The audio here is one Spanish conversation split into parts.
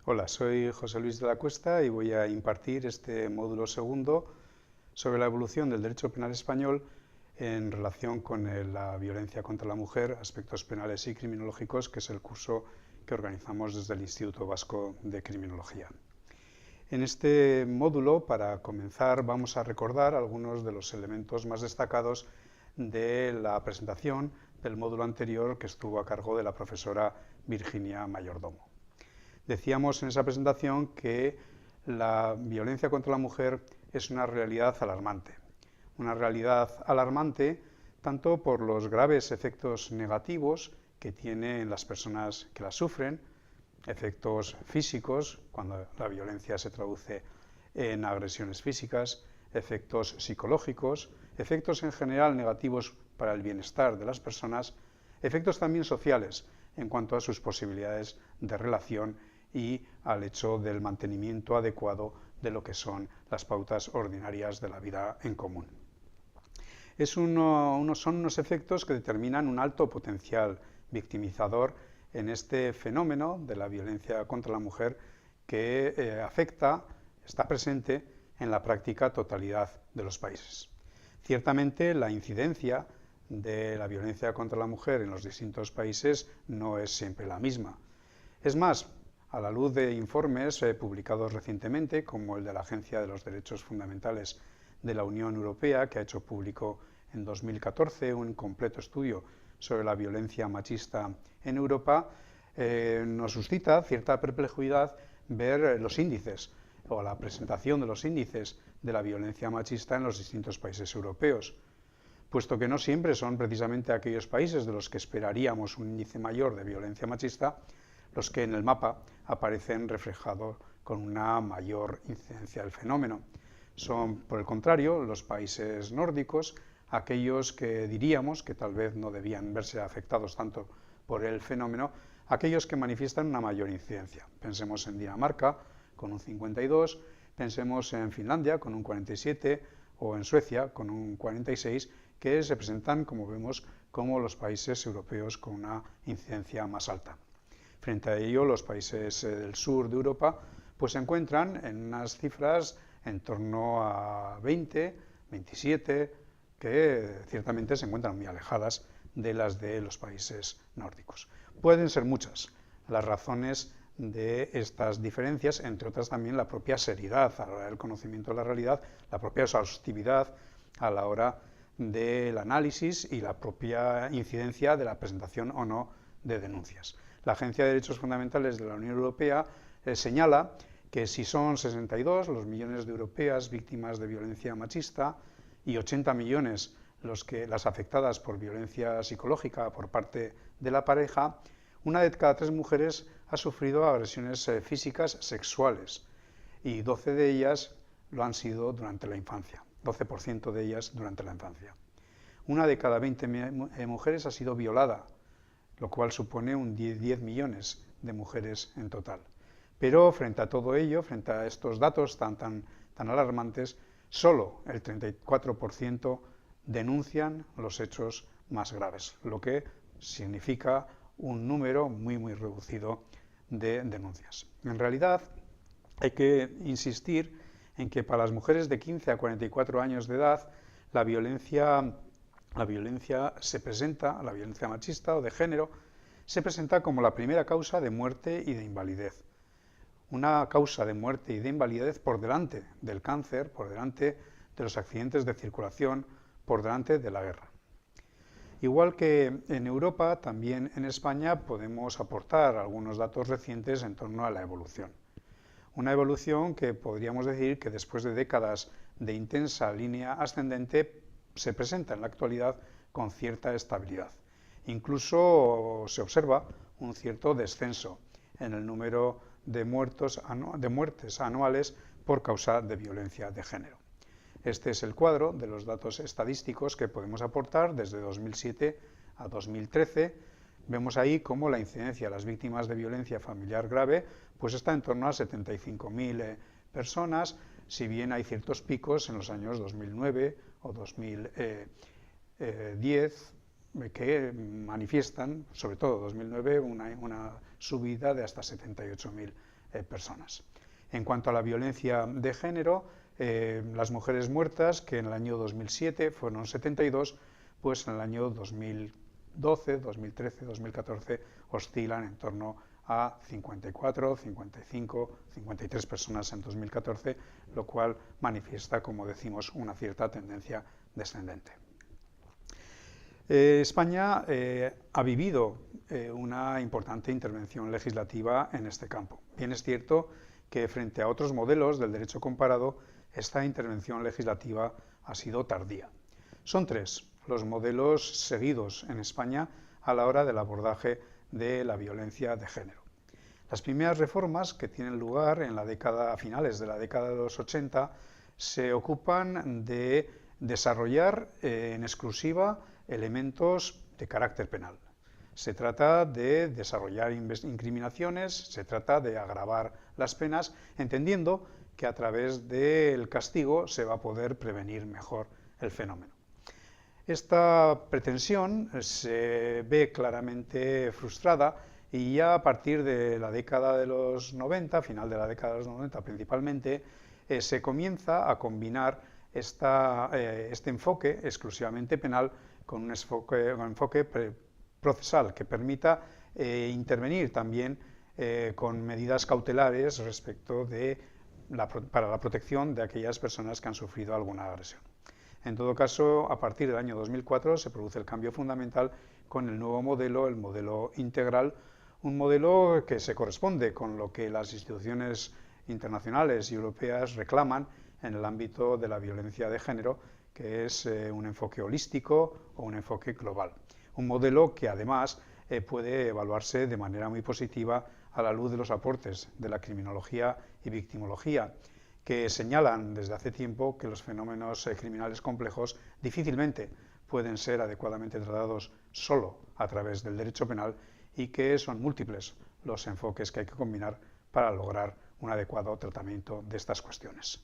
Hola, soy José Luis de la Cuesta y voy a impartir este módulo segundo sobre la evolución del derecho penal español en relación con la violencia contra la mujer, aspectos penales y criminológicos, que es el curso que organizamos desde el Instituto Vasco de Criminología. En este módulo, para comenzar, vamos a recordar algunos de los elementos más destacados de la presentación del módulo anterior, que estuvo a cargo de la profesora Virginia Mayordomo. Decíamos en esa presentación que la violencia contra la mujer es una realidad alarmante tanto por los graves efectos negativos que tiene en las personas que la sufren, efectos físicos, cuando la violencia se traduce en agresiones físicas, efectos psicológicos, efectos en general negativos para el bienestar de las personas, efectos también sociales en cuanto a sus posibilidades de relación y al hecho del mantenimiento adecuado de lo que son las pautas ordinarias de la vida en común. Son unos efectos que determinan un alto potencial victimizador en este fenómeno de la violencia contra la mujer que está presente en la práctica totalidad de los países. Ciertamente, la incidencia de la violencia contra la mujer en los distintos países no es siempre la misma. Es más, a la luz de informes publicados recientemente, como el de la Agencia de los Derechos Fundamentales de la Unión Europea, que ha hecho público en 2014 un completo estudio sobre la violencia machista en Europa, nos suscita cierta perplejidad ver los índices o la presentación de los índices de la violencia machista en los distintos países europeos, puesto que no siempre son precisamente aquellos países de los que esperaríamos un índice mayor de violencia machista los que en el mapa aparecen reflejados con una mayor incidencia del fenómeno. Son, por el contrario, los países nórdicos, aquellos que diríamos que tal vez no debían verse afectados tanto por el fenómeno, aquellos que manifiestan una mayor incidencia. Pensemos en Dinamarca, con un 52, pensemos en Finlandia, con un 47, o en Suecia, con un 46, que se presentan, como vemos, como los países europeos con una incidencia más alta. Frente a ello, los países del sur de Europa pues se encuentran en unas cifras en torno a 20, 27, que ciertamente se encuentran muy alejadas de las de los países nórdicos. Pueden ser muchas las razones de estas diferencias, entre otras también la propia seriedad a la hora del conocimiento de la realidad, la propia exhaustividad a la hora del análisis y la propia incidencia de la presentación o no de denuncias. La Agencia de Derechos Fundamentales de la Unión Europea señala que si son 62 los millones de europeas víctimas de violencia machista y 80 millones las afectadas por violencia psicológica por parte de la pareja, una de cada 3 mujeres ha sufrido agresiones físicas sexuales y 12 de ellas lo han sido durante la infancia, 12% de ellas durante la infancia. Una de cada 20 mujeres ha sido violada, lo cual supone un 10 millones de mujeres en total. Pero frente a todo ello, frente a estos datos tan alarmantes, solo el 34% denuncian los hechos más graves, lo que significa un número muy reducido de denuncias. En realidad, hay que insistir en que para las mujeres de 15 a 44 años de edad, la violencia machista o de género, se presenta como la primera causa de muerte y de invalidez. Una causa de muerte y de invalidez por delante del cáncer, por delante de los accidentes de circulación, por delante de la guerra. Igual que en Europa, también en España podemos aportar algunos datos recientes en torno a la evolución. Una evolución que podríamos decir que después de décadas de intensa línea ascendente se presenta en la actualidad con cierta estabilidad. Incluso se observa un cierto descenso en el número de muertes anuales por causa de violencia de género. Este es el cuadro de los datos estadísticos que podemos aportar desde 2007 a 2013. Vemos ahí cómo la incidencia de las víctimas de violencia familiar grave pues está en torno a 75.000 personas, si bien hay ciertos picos en los años 2009 o 2010 que manifiestan, sobre todo 2009, una subida de hasta 78.000 personas. En cuanto a la violencia de género, las mujeres muertas, que en el año 2007 fueron 72, pues en el año 2012, 2013, 2014 oscilan en torno a 54, 55, 53 personas en 2014, lo cual manifiesta, como decimos, una cierta tendencia descendente. España ha vivido una importante intervención legislativa en este campo. Bien es cierto que frente a otros modelos del derecho comparado, esta intervención legislativa ha sido tardía. Son tres los modelos seguidos en España a la hora del abordaje de la violencia de género. Las primeras reformas, que tienen lugar en a finales de la década de los 80, se ocupan de desarrollar en exclusiva elementos de carácter penal. Se trata de desarrollar incriminaciones, se trata de agravar las penas, entendiendo que a través del castigo se va a poder prevenir mejor el fenómeno. Esta pretensión se ve claramente frustrada y ya a partir de la década de los 90, final de la década de los 90 principalmente, se comienza a combinar este enfoque exclusivamente penal con un enfoque procesal que permita intervenir también con medidas cautelares respecto para la protección de aquellas personas que han sufrido alguna agresión. En todo caso, a partir del año 2004 se produce el cambio fundamental con el nuevo modelo, el modelo integral, un modelo que se corresponde con lo que las instituciones internacionales y europeas reclaman en el ámbito de la violencia de género, que es un enfoque holístico o un enfoque global. Un modelo que además puede evaluarse de manera muy positiva a la luz de los aportes de la criminología y victimología, que señalan desde hace tiempo que los fenómenos criminales complejos difícilmente pueden ser adecuadamente tratados solo a través del derecho penal y que son múltiples los enfoques que hay que combinar para lograr un adecuado tratamiento de estas cuestiones.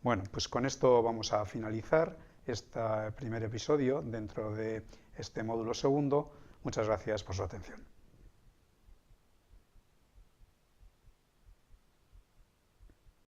Bueno, pues con esto vamos a finalizar este primer episodio dentro de este módulo segundo. Muchas gracias por su atención.